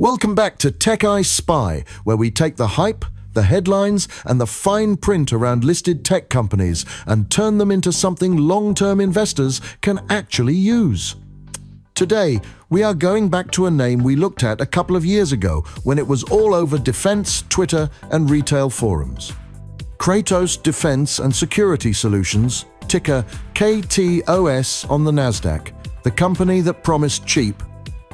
Welcome back to TechEyeSpy, where we take the hype, the headlines, and the fine print around listed tech companies and turn them into something long-term investors can actually use. Today, we are going back to a name we looked at a couple of years ago when it was all over defense, Twitter, and retail forums. Kratos Defense and Security Solutions, ticker KTOS on the NASDAQ, the company that promised cheap,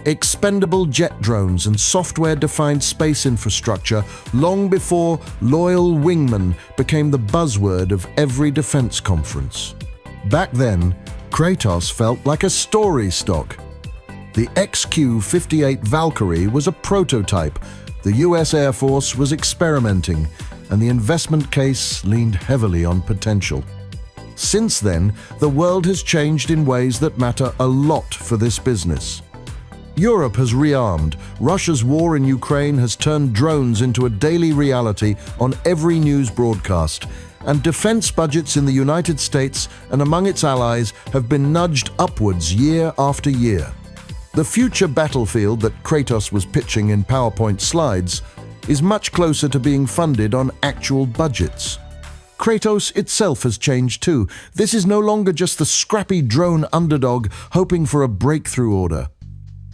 expendable jet drones and software-defined space infrastructure long before loyal wingmen became the buzzword of every defense conference. Back then, Kratos felt like a story stock. The XQ-58 Valkyrie was a prototype, the US Air Force was experimenting, and the investment case leaned heavily on potential. Since then, the world has changed in ways that matter a lot for this business. Europe has rearmed, Russia's war in Ukraine has turned drones into a daily reality on every news broadcast, and defense budgets in the United States and among its allies have been nudged upwards year after year. The future battlefield that Kratos was pitching in PowerPoint slides is much closer to being funded on actual budgets. Kratos itself has changed too. This is no longer just the scrappy drone underdog hoping for a breakthrough order.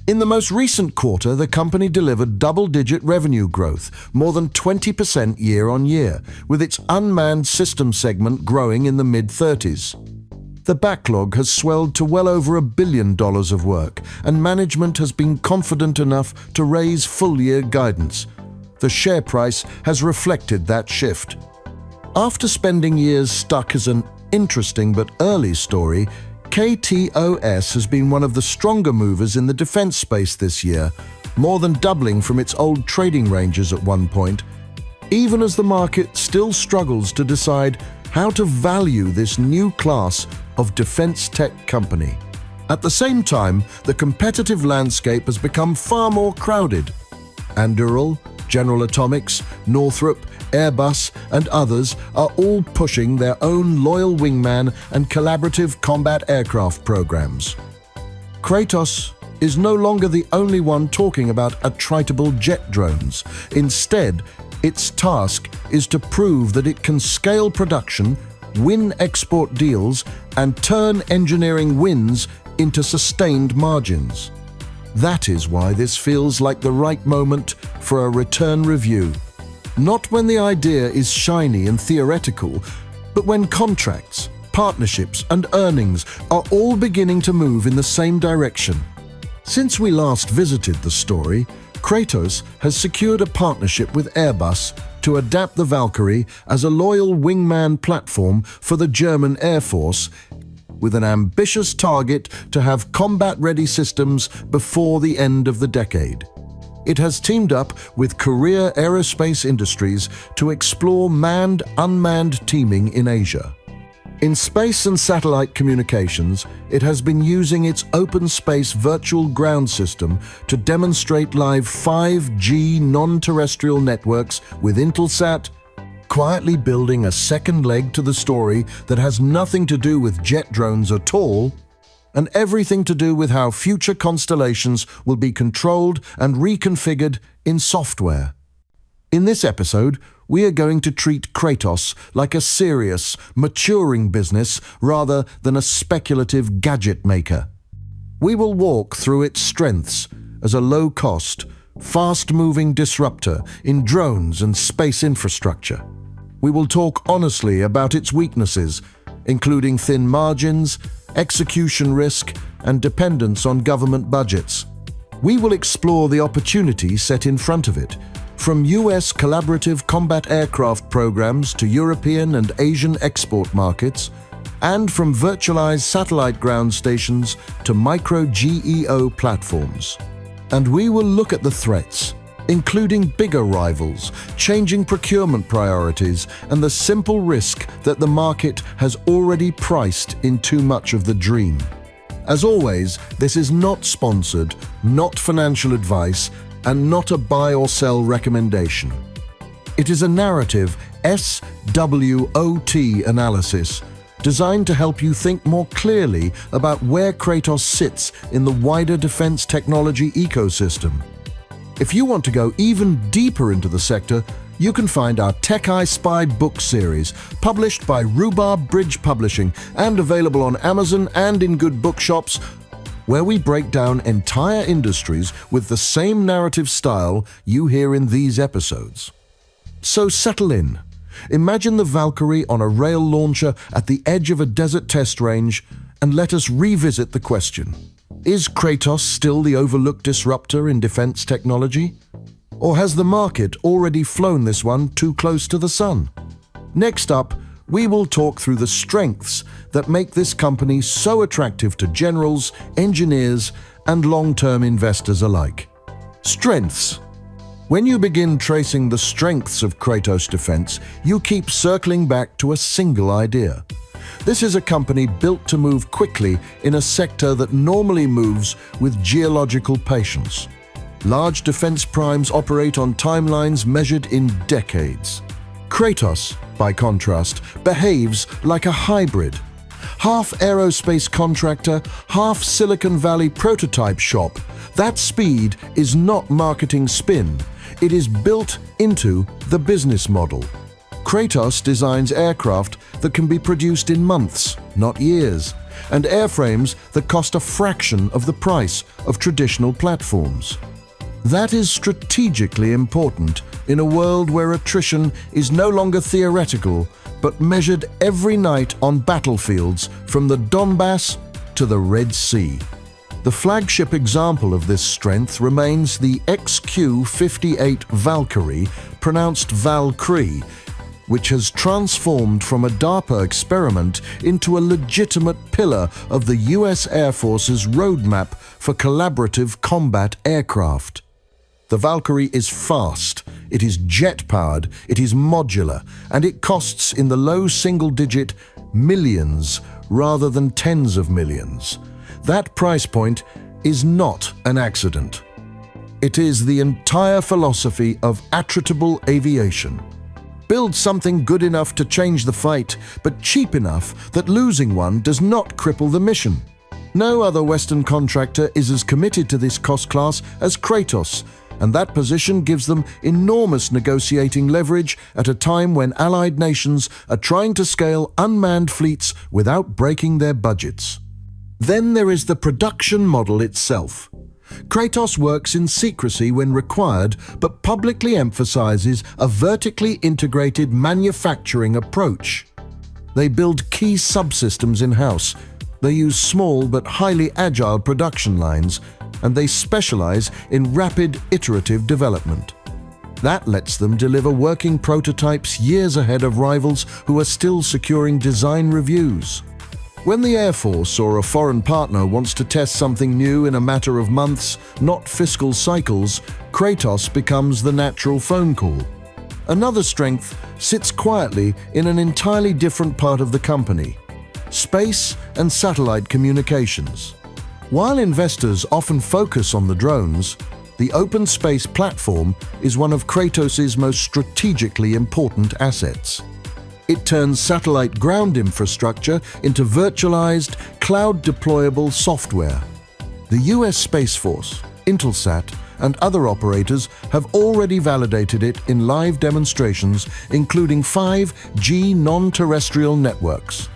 In the most recent quarter, the company delivered double-digit revenue growth, more than 20% year-on-year, with its unmanned system segment growing in the mid-30s. The backlog has swelled to well over $1 billion of work, and management has been confident enough to raise full-year guidance. The share price has reflected that shift. After spending years stuck as an interesting but early story, KTOS has been one of the stronger movers in the defense space this year, more than doubling from its old trading ranges at one point, even as the market still struggles to decide how to value this new class of defense tech company. At the same time, the competitive landscape has become far more crowded. Anduril, General Atomics, Northrop, Airbus, and others are all pushing their own loyal wingman and collaborative combat aircraft programs. Kratos is no longer the only one talking about attritable jet drones. Instead, its task is to prove that it can scale production, win export deals, and turn engineering wins into sustained margins. That is why this feels like the right moment for a return review. Not when the idea is shiny and theoretical, but when contracts, partnerships, and earnings are all beginning to move in the same direction. Since we last visited the story, Kratos has secured a partnership with Airbus to adapt the Valkyrie as a loyal wingman platform for the German Air Force, with an ambitious target to have combat-ready systems before the end of the decade. It has teamed up with Korea Aerospace Industries to explore manned-unmanned teaming in Asia. In space and satellite communications, it has been using its OpenSpace virtual ground system to demonstrate live 5G non-terrestrial networks with Intelsat, quietly building a second leg to the story that has nothing to do with jet drones at all, and everything to do with how future constellations will be controlled and reconfigured in software. In this episode, we are going to treat Kratos like a serious, maturing business rather than a speculative gadget maker. We will walk through its strengths as a low-cost, fast-moving disruptor in drones and space infrastructure. We will talk honestly about its weaknesses, including thin margins, execution risk, and dependence on government budgets. We will explore the opportunities set in front of it, from US collaborative combat aircraft programs to European and Asian export markets, and from virtualized satellite ground stations to micro-GEO platforms. And we will look at the threats, including bigger rivals, changing procurement priorities, and the simple risk that the market has already priced in too much of the dream. As always, this is not sponsored, not financial advice, and not a buy or sell recommendation. It is a narrative SWOT analysis designed to help you think more clearly about where Kratos sits in the wider defense technology ecosystem. If you want to go even deeper into the sector, you can find our TechEyeSpy book series, published by Rhubarb Bridge Publishing and available on Amazon and in good bookshops, where we break down entire industries with the same narrative style you hear in these episodes. So settle in. Imagine the Valkyrie on a rail launcher at the edge of a desert test range, and let us revisit the question. Is Kratos still the overlooked disruptor in defense technology? Or has the market already flown this one too close to the sun? Next up, we will talk through the strengths that make this company so attractive to generals, engineers, and long-term investors alike. Strengths. When you begin tracing the strengths of Kratos Defense, you keep circling back to a single idea. This is a company built to move quickly in a sector that normally moves with geological patience. Large defense primes operate on timelines measured in decades. Kratos, by contrast, behaves like a hybrid. Half aerospace contractor, half Silicon Valley prototype shop. That speed is not marketing spin. It is built into the business model. Kratos designs aircraft that can be produced in months, not years, and airframes that cost a fraction of the price of traditional platforms. That is strategically important in a world where attrition is no longer theoretical, but measured every night on battlefields from the Donbass to the Red Sea. The flagship example of this strength remains the XQ-58 Valkyrie, pronounced Valkyrie, which has transformed from a DARPA experiment into a legitimate pillar of the US Air Force's roadmap for collaborative combat aircraft. The Valkyrie is fast, it is jet-powered, it is modular, and it costs in the low single-digit millions rather than tens of millions. That price point is not an accident. It is the entire philosophy of attritable aviation. Build something good enough to change the fight, but cheap enough that losing one does not cripple the mission. No other Western contractor is as committed to this cost class as Kratos, and that position gives them enormous negotiating leverage at a time when allied nations are trying to scale unmanned fleets without breaking their budgets. Then there is the production model itself. Kratos works in secrecy when required, but publicly emphasizes a vertically integrated manufacturing approach. They build key subsystems in-house. They use small but highly agile production lines, and they specialize in rapid iterative development. That lets them deliver working prototypes years ahead of rivals who are still securing design reviews. When the Air Force or a foreign partner wants to test something new in a matter of months, not fiscal cycles, Kratos becomes the natural phone call. Another strength sits quietly in an entirely different part of the company: space and satellite communications. While investors often focus on the drones, the OpenSpace platform is one of Kratos' most strategically important assets. It turns satellite ground infrastructure into virtualized, cloud-deployable software. The US Space Force, Intelsat, and other operators have already validated it in live demonstrations, including 5G non-terrestrial networks.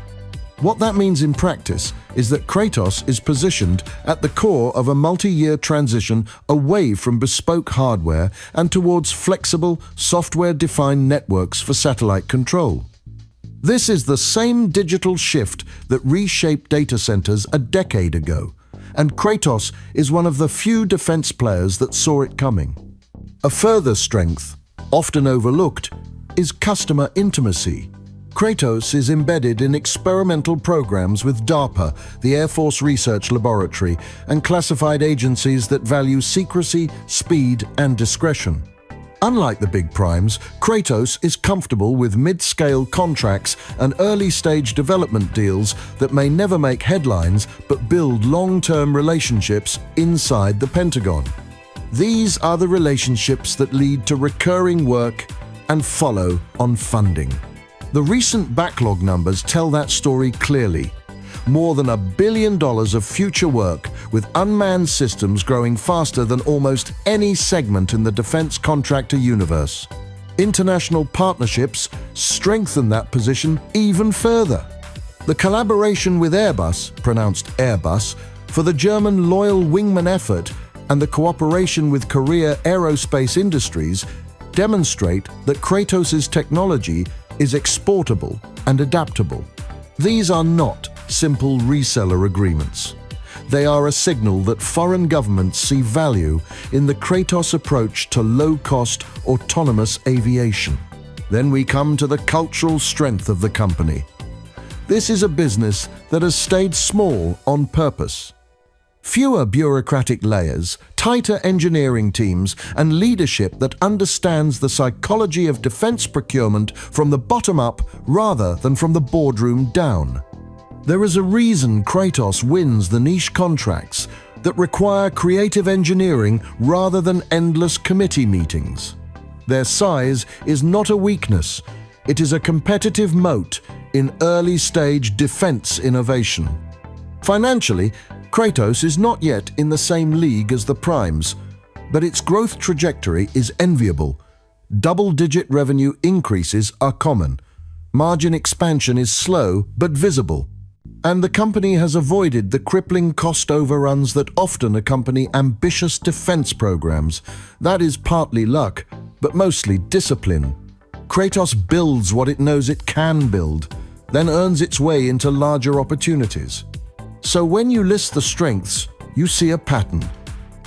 What that means in practice is that Kratos is positioned at the core of a multi-year transition away from bespoke hardware and towards flexible, software-defined networks for satellite control. This is the same digital shift that reshaped data centers a decade ago, and Kratos is one of the few defense players that saw it coming. A further strength, often overlooked, is customer intimacy. Kratos is embedded in experimental programs with DARPA, the Air Force Research Laboratory, and classified agencies that value secrecy, speed, and discretion. Unlike the big primes, Kratos is comfortable with mid-scale contracts and early-stage development deals that may never make headlines but build long-term relationships inside the Pentagon. These are the relationships that lead to recurring work and follow on funding. The recent backlog numbers tell that story clearly. More than $1 billion of future work, with unmanned systems growing faster than almost any segment in the defense contractor universe. International partnerships strengthen that position even further. The collaboration with Airbus, pronounced Airbus, for the German Loyal Wingman effort and the cooperation with Korea Aerospace Industries demonstrate that Kratos' technology is exportable and adaptable. These are not simple reseller agreements. They are a signal that foreign governments see value in the Kratos approach to low-cost, autonomous aviation. Then we come to the cultural strength of the company. This is a business that has stayed small on purpose. Fewer bureaucratic layers, tighter engineering teams, and leadership that understands the psychology of defense procurement from the bottom up rather than from the boardroom down. There is a reason Kratos wins the niche contracts that require creative engineering rather than endless committee meetings. Their size is not a weakness, it is a competitive moat in early-stage defense innovation. Financially, Kratos is not yet in the same league as the primes, but its growth trajectory is enviable. Double-digit revenue increases are common. Margin expansion is slow but visible. And the company has avoided the crippling cost overruns that often accompany ambitious defense programs. That is partly luck, but mostly discipline. Kratos builds what it knows it can build, then earns its way into larger opportunities. So when you list the strengths, you see a pattern.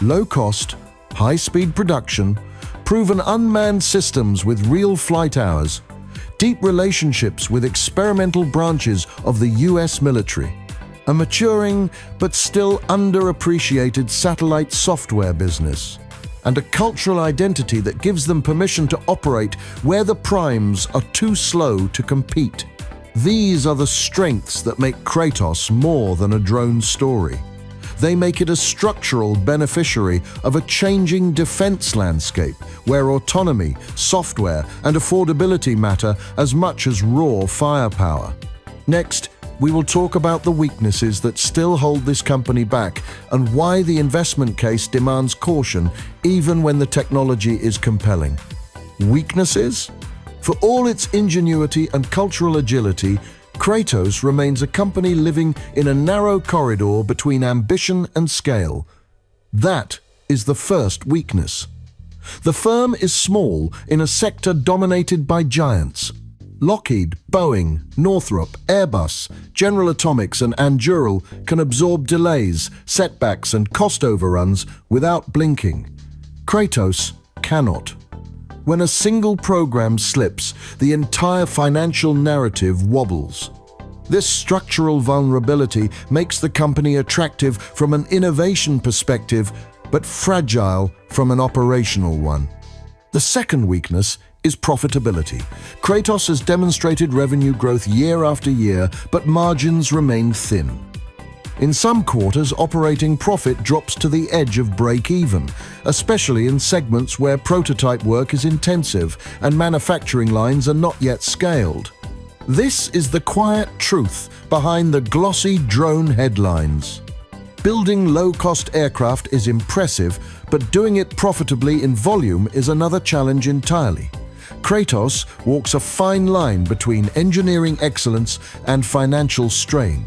Low cost, high-speed production, proven unmanned systems with real flight hours, deep relationships with experimental branches of the US military, a maturing but still underappreciated satellite software business, and a cultural identity that gives them permission to operate where the primes are too slow to compete. These are the strengths that make Kratos more than a drone story. They make it a structural beneficiary of a changing defense landscape where autonomy, software, and affordability matter as much as raw firepower. Next, we will talk about the weaknesses that still hold this company back and why the investment case demands caution even when the technology is compelling. Weaknesses? For all its ingenuity and cultural agility, Kratos remains a company living in a narrow corridor between ambition and scale. That is the first weakness. The firm is small in a sector dominated by giants. Lockheed, Boeing, Northrop, Airbus, General Atomics, and Anduril can absorb delays, setbacks, and cost overruns without blinking. Kratos cannot. When a single program slips, the entire financial narrative wobbles. This structural vulnerability makes the company attractive from an innovation perspective, but fragile from an operational one. The second weakness is profitability. Kratos has demonstrated revenue growth year after year, but margins remain thin. In some quarters, operating profit drops to the edge of break-even, especially in segments where prototype work is intensive and manufacturing lines are not yet scaled. This is the quiet truth behind the glossy drone headlines. Building low-cost aircraft is impressive, but doing it profitably in volume is another challenge entirely. Kratos walks a fine line between engineering excellence and financial strain.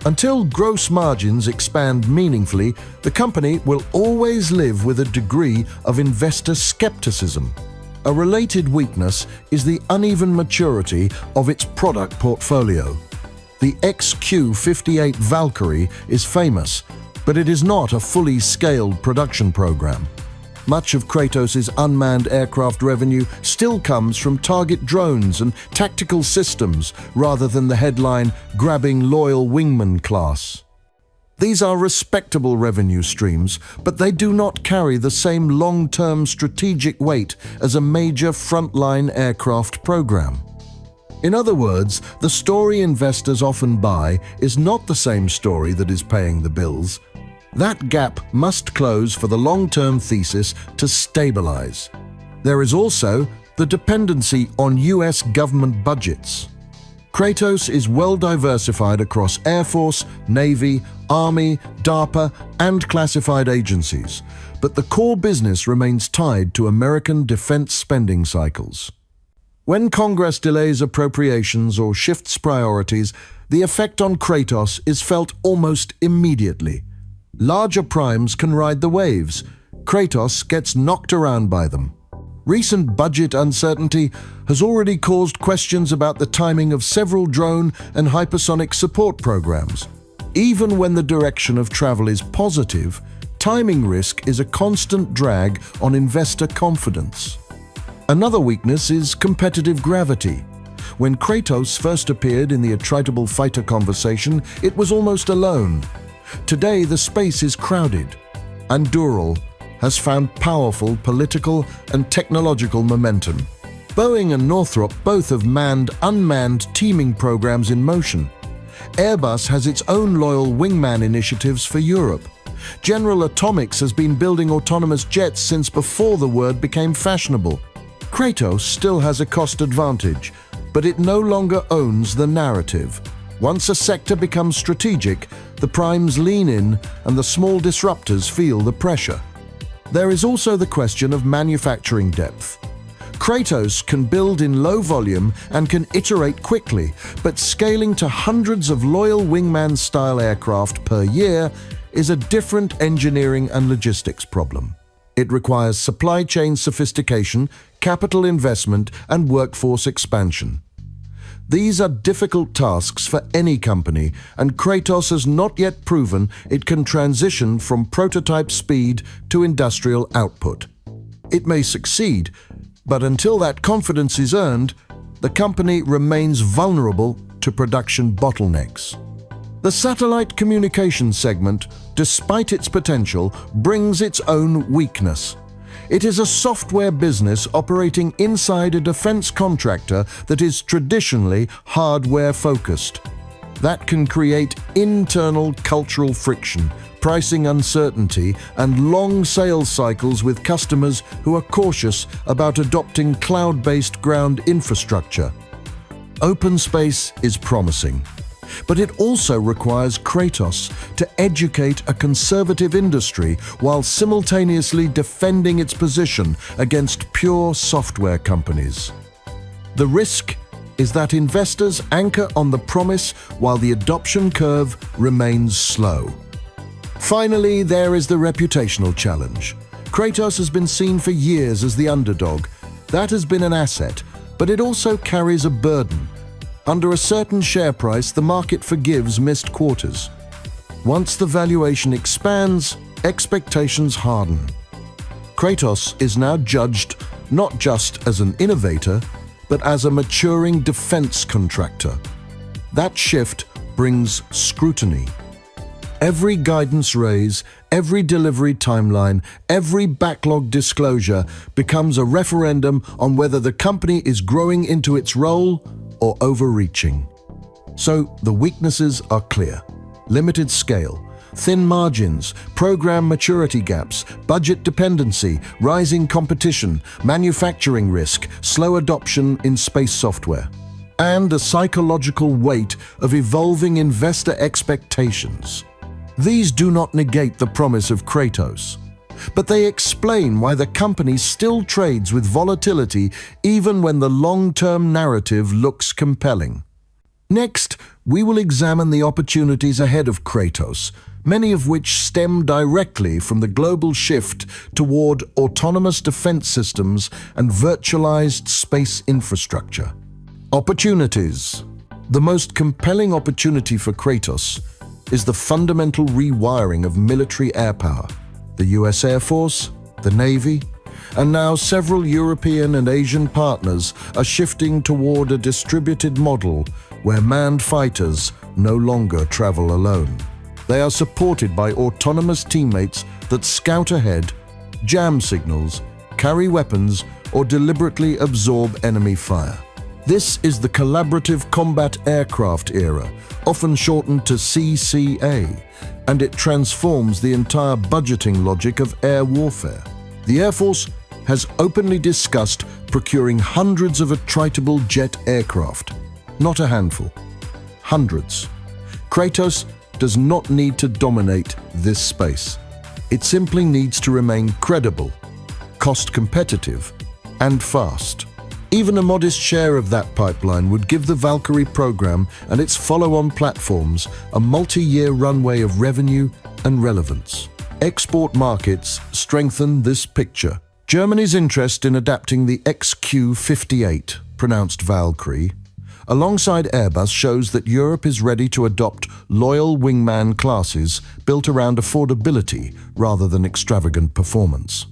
Until gross margins expand meaningfully, the company will always live with a degree of investor skepticism. A related weakness is the uneven maturity of its product portfolio. The XQ-58 Valkyrie is famous, but it is not a fully scaled production program. Much of Kratos' unmanned aircraft revenue still comes from target drones and tactical systems rather than the headline grabbing loyal wingman class. These are respectable revenue streams, but they do not carry the same long-term strategic weight as a major frontline aircraft program. In other words, the story investors often buy is not the same story that is paying the bills. That gap must close for the long-term thesis to stabilize. There is also the dependency on US government budgets. Kratos is well diversified across Air Force, Navy, Army, DARPA, and classified agencies, but the core business remains tied to American defense spending cycles. When Congress delays appropriations or shifts priorities, the effect on Kratos is felt almost immediately. Larger primes can ride the waves. Kratos gets knocked around by them. Recent budget uncertainty has already caused questions about the timing of several drone and hypersonic support programs. Even when the direction of travel is positive, timing risk is a constant drag on investor confidence. Another weakness is competitive gravity. When Kratos first appeared in the attritable fighter conversation, it was almost alone. Today, the space is crowded. Anduril has found powerful political and technological momentum. Boeing and Northrop both have manned-unmanned teaming programs in motion. Airbus has its own loyal wingman initiatives for Europe. General Atomics has been building autonomous jets since before the word became fashionable. Kratos still has a cost advantage, but it no longer owns the narrative. Once a sector becomes strategic, the primes lean in and the small disruptors feel the pressure. There is also the question of manufacturing depth. Kratos can build in low volume and can iterate quickly, but scaling to hundreds of loyal wingman-style aircraft per year is a different engineering and logistics problem. It requires supply chain sophistication, capital investment, and workforce expansion. These are difficult tasks for any company, and Kratos has not yet proven it can transition from prototype speed to industrial output. It may succeed, but until that confidence is earned, the company remains vulnerable to production bottlenecks. The satellite communications segment, despite its potential, brings its own weakness. It is a software business operating inside a defense contractor that is traditionally hardware-focused. That can create internal cultural friction, pricing uncertainty, and long sales cycles with customers who are cautious about adopting cloud-based ground infrastructure. OpenSpace is promising, but it also requires Kratos to educate a conservative industry while simultaneously defending its position against pure software companies. The risk is that investors anchor on the promise while the adoption curve remains slow. Finally, there is the reputational challenge. Kratos has been seen for years as the underdog. That has been an asset, but it also carries a burden. Under a certain share price, the market forgives missed quarters. Once the valuation expands, expectations harden. Kratos is now judged not just as an innovator, but as a maturing defense contractor. That shift brings scrutiny. Every guidance raise, every delivery timeline, every backlog disclosure becomes a referendum on whether the company is growing into its role or overreaching. So the weaknesses are clear: limited scale, thin margins, program maturity gaps, budget dependency, rising competition, manufacturing risk, slow adoption in space software, and a psychological weight of evolving investor expectations. These do not negate the promise of Kratos, but they explain why the company still trades with volatility even when the long-term narrative looks compelling. Next, we will examine the opportunities ahead of Kratos, many of which stem directly from the global shift toward autonomous defense systems and virtualized space infrastructure. Opportunities. The most compelling opportunity for Kratos is the fundamental rewiring of military air power. The US Air Force, the Navy, and now several European and Asian partners are shifting toward a distributed model where manned fighters no longer travel alone. They are supported by autonomous teammates that scout ahead, jam signals, carry weapons, or deliberately absorb enemy fire. This is the collaborative combat aircraft era, often shortened to CCA, and it transforms the entire budgeting logic of air warfare. The Air Force has openly discussed procuring hundreds of attritable jet aircraft. Not a handful. Hundreds. Kratos does not need to dominate this space. It simply needs to remain credible, cost competitive, and fast. Even a modest share of that pipeline would give the Valkyrie program and its follow-on platforms a multi-year runway of revenue and relevance. Export markets strengthen this picture. Germany's interest in adapting the XQ-58, pronounced Valkyrie, alongside Airbus shows that Europe is ready to adopt loyal wingman classes built around affordability rather than extravagant performance.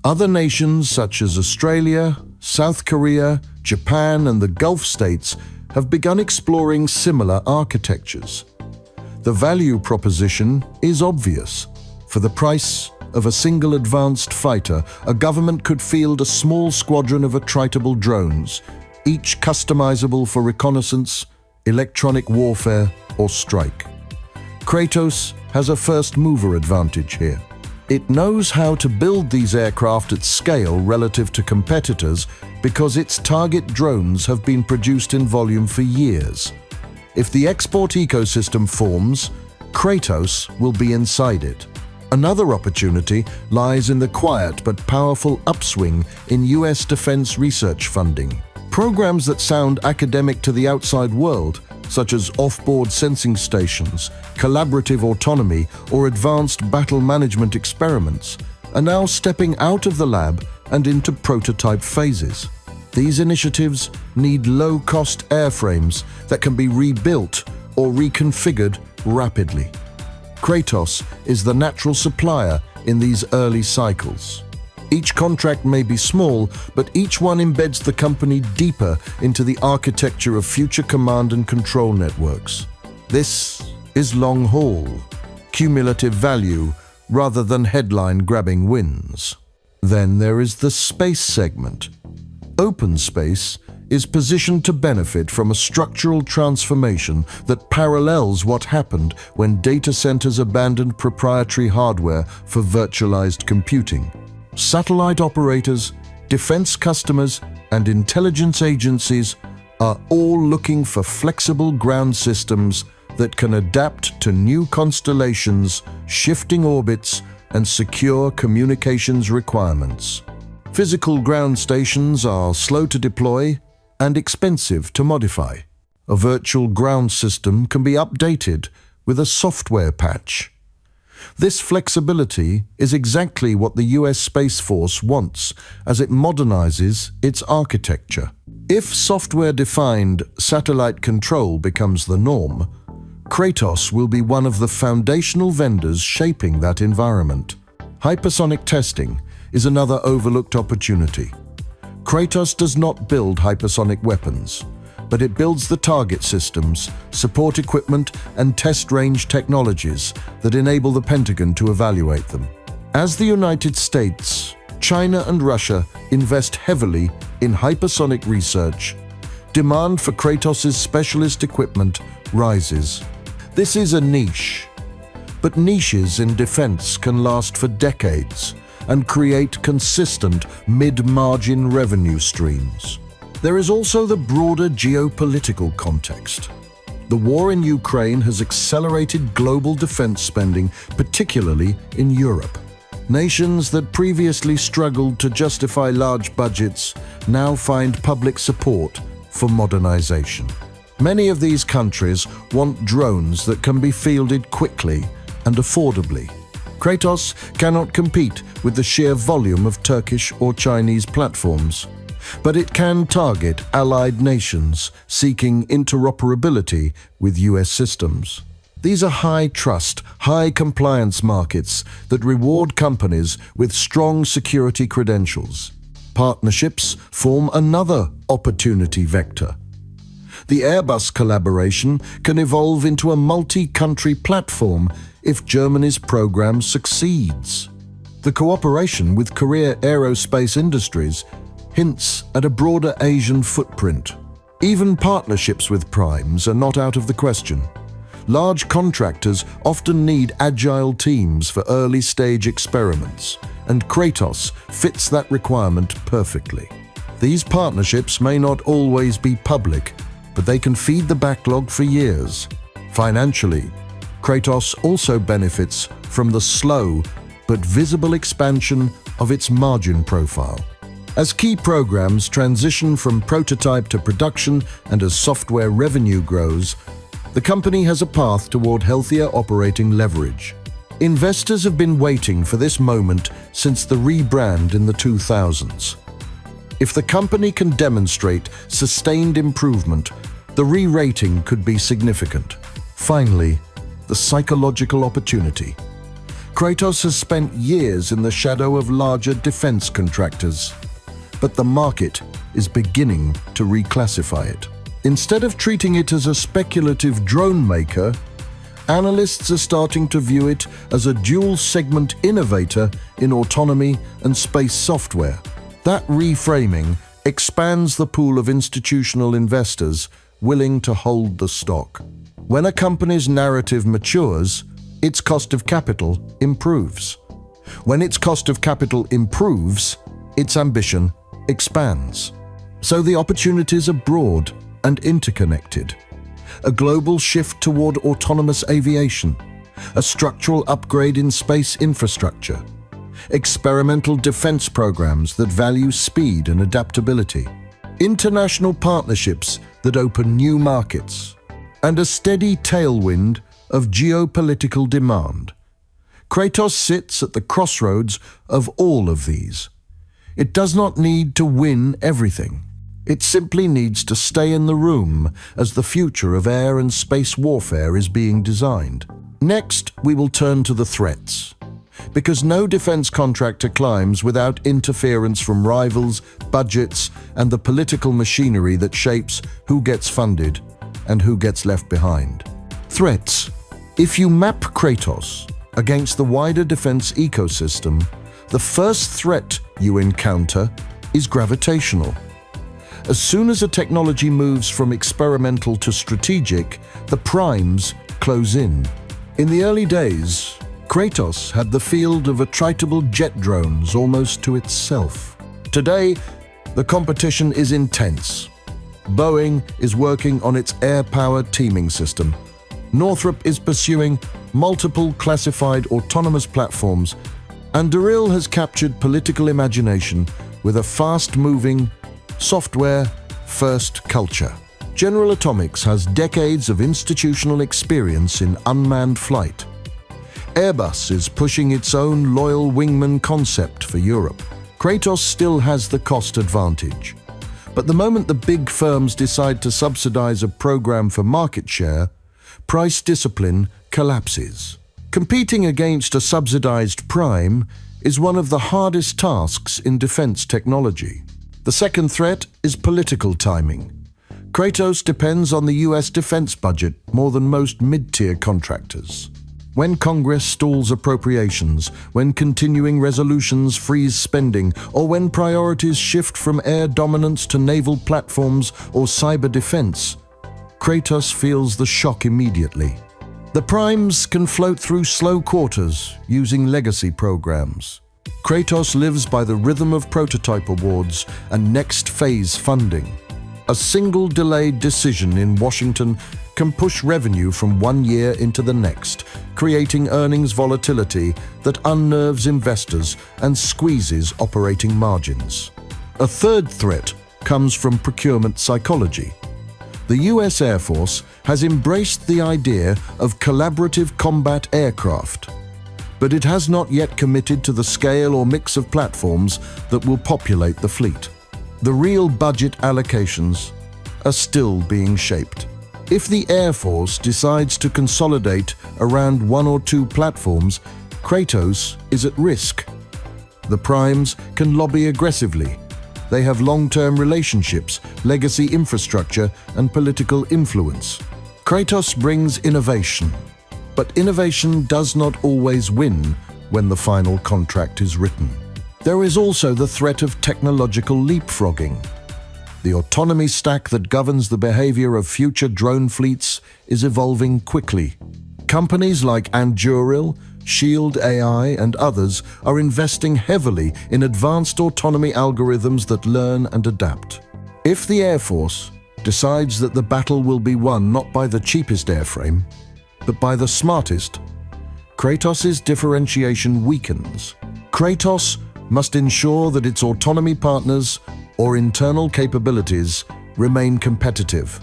Other nations such as Australia, South Korea, Japan, and the Gulf states have begun exploring similar architectures. The value proposition is obvious. For the price of a single advanced fighter, a government could field a small squadron of attritable drones, each customizable for reconnaissance, electronic warfare, or strike. Kratos has a first-mover advantage here. It knows how to build these aircraft at scale relative to competitors because its target drones have been produced in volume for years. If the export ecosystem forms, Kratos will be inside it. Another opportunity lies in the quiet but powerful upswing in US defense research funding. Programs that sound academic to the outside world, such as off-board sensing stations, collaborative autonomy, or advanced battle management experiments, are now stepping out of the lab and into prototype phases. These initiatives need low-cost airframes that can be rebuilt or reconfigured rapidly. Kratos is the natural supplier in these early cycles. Each contract may be small, but each one embeds the company deeper into the architecture of future command and control networks. This is long-haul, cumulative value rather than headline-grabbing wins. Then there is the space segment. OpenSpace is positioned to benefit from a structural transformation that parallels what happened when data centers abandoned proprietary hardware for virtualized computing. Satellite operators, defense customers, and intelligence agencies are all looking for flexible ground systems that can adapt to new constellations, shifting orbits, and secure communications requirements. Physical ground stations are slow to deploy and expensive to modify. A virtual ground system can be updated with a software patch. This flexibility is exactly what the US Space Force wants as it modernizes its architecture. If software-defined satellite control becomes the norm, Kratos will be one of the foundational vendors shaping that environment. Hypersonic testing is another overlooked opportunity. Kratos does not build hypersonic weapons, but it builds the target systems, support equipment, and test range technologies that enable the Pentagon to evaluate them. As the United States, China, and Russia invest heavily in hypersonic research, demand for Kratos' specialist equipment rises. This is a niche, but niches in defense can last for decades and create consistent mid-margin revenue streams. There is also the broader geopolitical context. The war in Ukraine has accelerated global defense spending, particularly in Europe. Nations that previously struggled to justify large budgets now find public support for modernization. Many of these countries want drones that can be fielded quickly and affordably. Kratos cannot compete with the sheer volume of Turkish or Chinese platforms, but it can target allied nations seeking interoperability with US systems. These are high-trust, high-compliance markets that reward companies with strong security credentials. Partnerships form another opportunity vector. The Airbus collaboration can evolve into a multi-country platform if Germany's program succeeds. The cooperation with Korea Aerospace Industries hints at a broader Asian footprint. Even partnerships with primes are not out of the question. Large contractors often need agile teams for early-stage experiments, and Kratos fits that requirement perfectly. These partnerships may not always be public, but they can feed the backlog for years. Financially, Kratos also benefits from the slow but visible expansion of its margin profile. As key programs transition from prototype to production and as software revenue grows, the company has a path toward healthier operating leverage. Investors have been waiting for this moment since the rebrand in the 2000s. If the company can demonstrate sustained improvement, the re-rating could be significant. Finally, the psychological opportunity. Kratos has spent years in the shadow of larger defense contractors, but the market is beginning to reclassify it. Instead of treating it as a speculative drone maker, analysts are starting to view it as a dual-segment innovator in autonomy and space software. That reframing expands the pool of institutional investors willing to hold the stock. When a company's narrative matures, its cost of capital improves. When its cost of capital improves, its ambition expands. So the opportunities are broad and interconnected. A global shift toward autonomous aviation, a structural upgrade in space infrastructure, experimental defense programs that value speed and adaptability, international partnerships that open new markets, and a steady tailwind of geopolitical demand. Kratos sits at the crossroads of all of these. It does not need to win everything. It simply needs to stay in the room as the future of air and space warfare is being designed. Next, we will turn to the threats. Because no defense contractor climbs without interference from rivals, budgets, and the political machinery that shapes who gets funded and who gets left behind. Threats. If you map Kratos against the wider defense ecosystem, the first threat you encounter is gravitational. As soon as a technology moves from experimental to strategic, the primes close in. In the early days, Kratos had the field of attritable jet drones almost to itself. Today, the competition is intense. Boeing is working on its Airpower teaming system. Northrop is pursuing multiple classified autonomous platforms, and Daryl has captured political imagination with a fast-moving, software-first culture. General Atomics has decades of institutional experience in unmanned flight. Airbus is pushing its own loyal wingman concept for Europe. Kratos still has the cost advantage. But the moment the big firms decide to subsidize a program for market share, price discipline collapses. Competing against a subsidized prime is one of the hardest tasks in defense technology. The second threat is political timing. Kratos depends on the US defense budget more than most mid-tier contractors. When Congress stalls appropriations, when continuing resolutions freeze spending, or when priorities shift from air dominance to naval platforms or cyber defense, Kratos feels the shock immediately. The primes can float through slow quarters using legacy programs. Kratos lives by the rhythm of prototype awards and next phase funding. A single delayed decision in Washington can push revenue from one year into the next, creating earnings volatility that unnerves investors and squeezes operating margins. A third threat comes from procurement psychology. The US Air Force has embraced the idea of collaborative combat aircraft, but it has not yet committed to the scale or mix of platforms that will populate the fleet. The real budget allocations are still being shaped. If the Air Force decides to consolidate around one or two platforms, Kratos is at risk. The primes can lobby aggressively. They have long-term relationships, legacy infrastructure, and political influence. Kratos brings innovation, but innovation does not always win when the final contract is written. There is also the threat of technological leapfrogging. The autonomy stack that governs the behavior of future drone fleets is evolving quickly. Companies like Anduril, Shield AI, and others are investing heavily in advanced autonomy algorithms that learn and adapt. If the Air Force decides that the battle will be won not by the cheapest airframe, but by the smartest, Kratos' differentiation weakens. Kratos must ensure that its autonomy partners or internal capabilities remain competitive,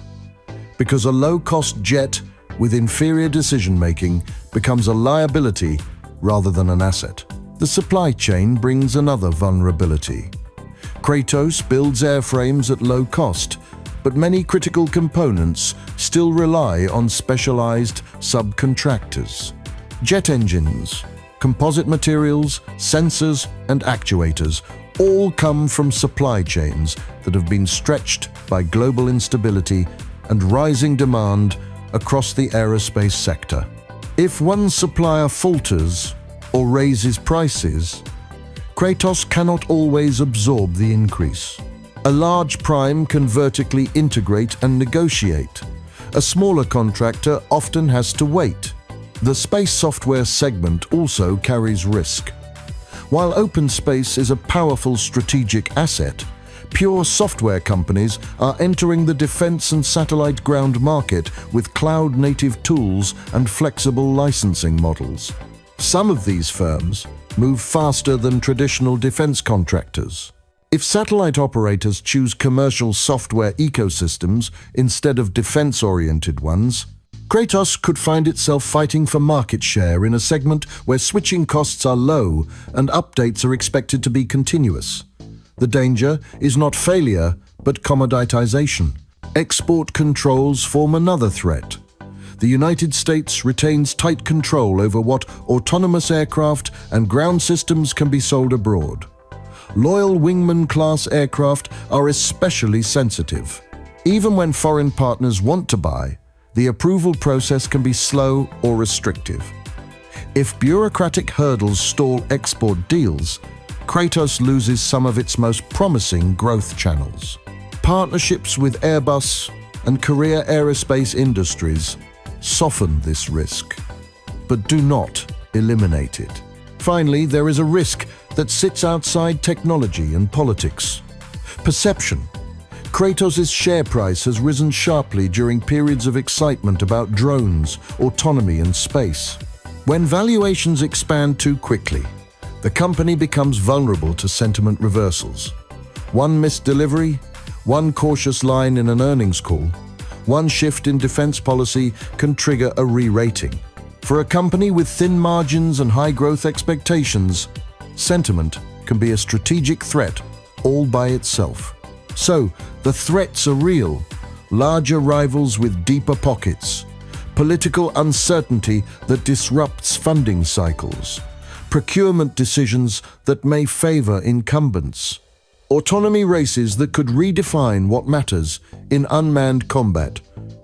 because a low-cost jet with inferior decision-making becomes a liability rather than an asset. The supply chain brings another vulnerability. Kratos builds airframes at low cost, but many critical components still rely on specialized subcontractors. Jet engines, composite materials, sensors, and actuators all come from supply chains that have been stretched by global instability and rising demand across the aerospace sector. If one supplier falters or raises prices, Kratos cannot always absorb the increase. A large prime can vertically integrate and negotiate. A smaller contractor often has to wait. The space software segment also carries risk. While OpenSpace is a powerful strategic asset, pure software companies are entering the defense and satellite ground market with cloud-native tools and flexible licensing models. Some of these firms move faster than traditional defense contractors. If satellite operators choose commercial software ecosystems instead of defense-oriented ones, Kratos could find itself fighting for market share in a segment where switching costs are low and updates are expected to be continuous. The danger is not failure, but commoditization. Export controls form another threat. The United States retains tight control over what autonomous aircraft and ground systems can be sold abroad. Loyal Wingman-class aircraft are especially sensitive. Even when foreign partners want to buy, the approval process can be slow or restrictive. If bureaucratic hurdles stall export deals, Kratos loses some of its most promising growth channels. Partnerships with Airbus and Korea Aerospace Industries soften this risk, but do not eliminate it. Finally, there is a risk that sits outside technology and politics. Perception. Kratos' share price has risen sharply during periods of excitement about drones, autonomy, and space. When valuations expand too quickly, the company becomes vulnerable to sentiment reversals. One missed delivery, one cautious line in an earnings call, one shift in defense policy can trigger a re-rating. For a company with thin margins and high growth expectations, sentiment can be a strategic threat all by itself. So, the threats are real: larger rivals with deeper pockets, political uncertainty that disrupts funding cycles, procurement decisions that may favor incumbents, autonomy races that could redefine what matters in unmanned combat,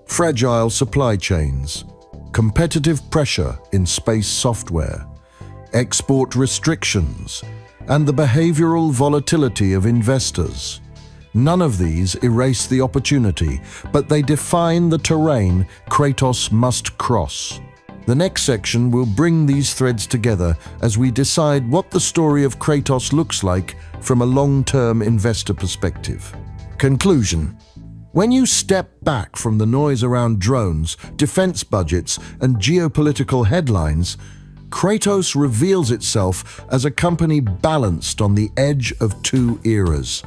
fragile supply chains, competitive pressure in space software, export restrictions, and the behavioral volatility of investors. None of these erase the opportunity, but they define the terrain Kratos must cross. The next section will bring these threads together as we decide what the story of Kratos looks like from a long-term investor perspective. Conclusion. When you step back from the noise around drones, defense budgets, and geopolitical headlines, Kratos reveals itself as a company balanced on the edge of two eras.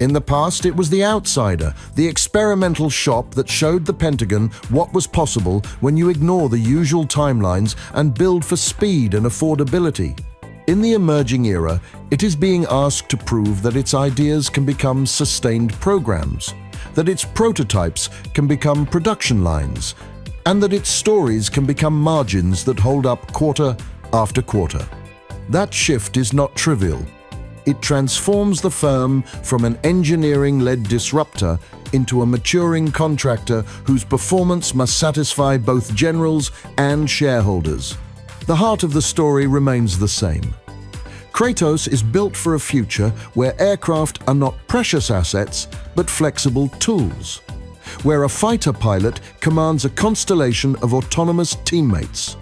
In the past, it was the outsider, the experimental shop that showed the Pentagon what was possible when you ignore the usual timelines and build for speed and affordability. In the emerging era, it is being asked to prove that its ideas can become sustained programs, that its prototypes can become production lines, and that its stories can become margins that hold up quarter after quarter. That shift is not trivial. It transforms the firm from an engineering-led disruptor into a maturing contractor whose performance must satisfy both generals and shareholders. The heart of the story remains the same. Kratos is built for a future where aircraft are not precious assets, but flexible tools, where a fighter pilot commands a constellation of autonomous teammates,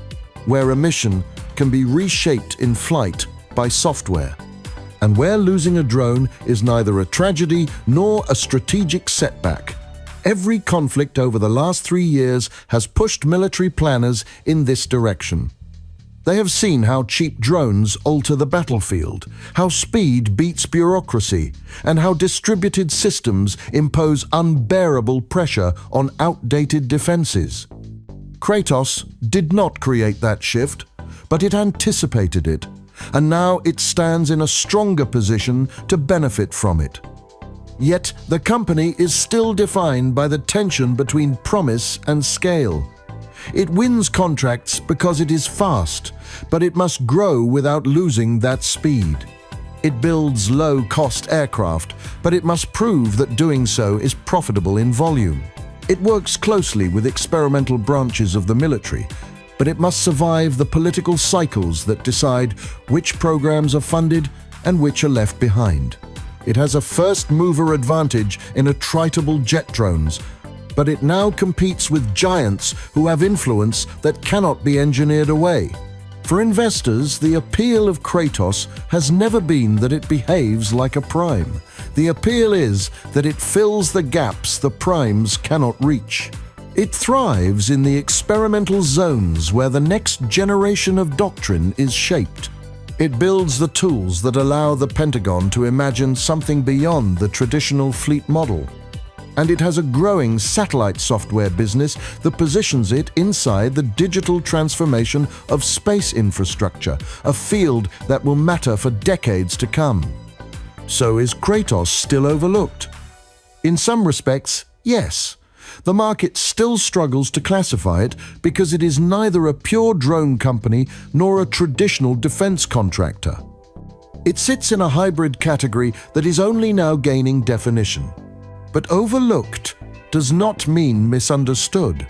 where a mission can be reshaped in flight by software, and where losing a drone is neither a tragedy nor a strategic setback, Every conflict over the last 3 years has pushed military planners in this direction. They have seen how cheap drones alter the battlefield, how speed beats bureaucracy, and how distributed systems impose unbearable pressure on outdated defenses. Kratos did not create that shift, but it anticipated it, and now it stands in a stronger position to benefit from it. Yet the company is still defined by the tension between promise and scale. It wins contracts because it is fast, but it must grow without losing that speed. It builds low-cost aircraft, but it must prove that doing so is profitable in volume. It works closely with experimental branches of the military, but it must survive the political cycles that decide which programs are funded and which are left behind. It has a first-mover advantage in attritable jet drones, but it now competes with giants who have influence that cannot be engineered away. For investors, the appeal of Kratos has never been that it behaves like a prime. The appeal is that it fills the gaps the primes cannot reach. It thrives in the experimental zones where the next generation of doctrine is shaped. It builds the tools that allow the Pentagon to imagine something beyond the traditional fleet model. And it has a growing satellite software business that positions it inside the digital transformation of space infrastructure, a field that will matter for decades to come. So is Kratos still overlooked? In some respects, yes. The market still struggles to classify it because it is neither a pure drone company nor a traditional defense contractor. It sits in a hybrid category that is only now gaining definition. But overlooked does not mean misunderstood.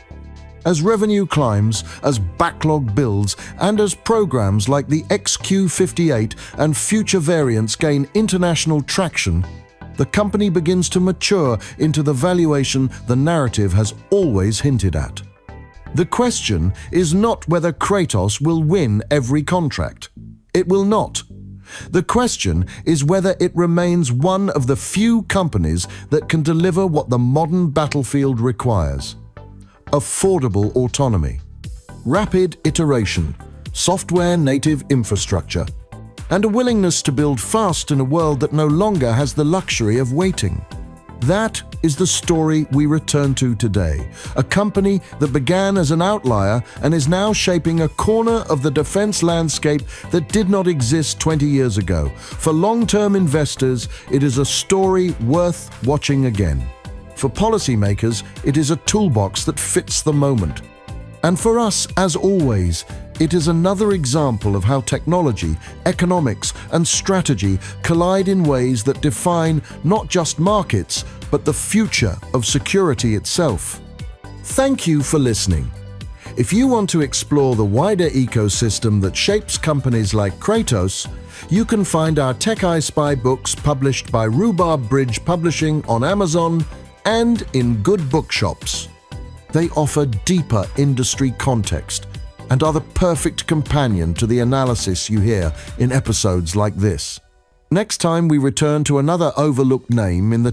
As revenue climbs, as backlog builds, and as programs like the XQ-58 and future variants gain international traction, the company begins to mature into the valuation the narrative has always hinted at. The question is not whether Kratos will win every contract. It will not. The question is whether it remains one of the few companies that can deliver what the modern battlefield requires: affordable autonomy, rapid iteration, software-native infrastructure, and a willingness to build fast in a world that no longer has the luxury of waiting. That is the story we return to today, a company that began as an outlier and is now shaping a corner of the defense landscape that did not exist 20 years ago. For long-term investors, it is a story worth watching again. For policymakers, it is a toolbox that fits the moment. And for us, as always, it is another example of how technology, economics, and strategy collide in ways that define not just markets, but the future of security itself. Thank you for listening. If you want to explore the wider ecosystem that shapes companies like Kratos, you can find our TechEyeSpy books published by Rhubarb Bridge Publishing on Amazon and in good bookshops. They offer deeper industry context and are the perfect companion to the analysis you hear in episodes like this. Next time we return to another overlooked name in the